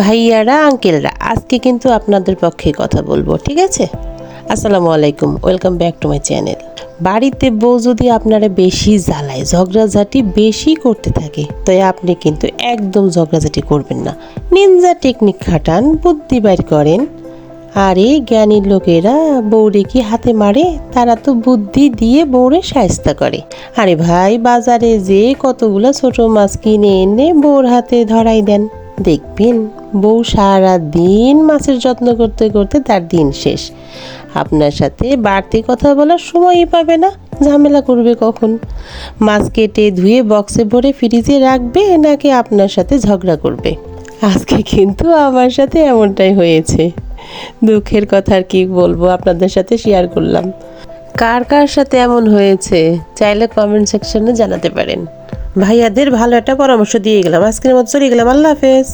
ভাইয়ারা আঙ্কেলরা, আজকে কিন্তু আপনাদের পক্ষে কথা বলবো, ঠিক আছে? আসসালামু আলাইকুম, welcome back to my channel. বাড়িতে বউ যদি আপনারা বেশি জ্বালায়, ঝগড়াঝাটি বেশি করতে থাকে, তাই আপনি কিন্তু একদম ঝগড়াঝাটি করবেন না। নিনজা টেকনিক খাটান, বুদ্ধি বাইর করেন। আর এই জ্ঞানী লোকেরা বউরে কি হাতে মারে? তারা তো বুদ্ধি দিয়ে বউরে শায়েস্তা করে। আরে ভাই, বাজারে যে কতগুলো ছোট মাছ কিনে এনে বউর হাতে ধরাই দেন, দেখবেন বউ সারা দিন মাছের যত্ন করতে করতে তার দিন শেষ। আপনার সাথে বাড়তি কথা বলার সময়ই পাবে না। ঝামেলা করবে কখন? মাছ কেটে ধুয়ে বক্সে ভরে ফ্রিজে রাখবে, নাকি আপনার সাথে ঝগড়া করবে? আজকে কিন্তু আমার সাথে এমনটাই হয়েছে। দুঃখের কথা আর কি বলবো, আপনাদের সাথে শেয়ার করলাম। কার কার সাথে এমন হয়েছে চাইলে কমেন্ট সেকশনে জানাতে পারেন। ভাইয়াদের ভালো একটা পরামর্শ দিয়ে গেলাম। আজকের মতো চলে গেলাম। আল্লাহ হাফেজ।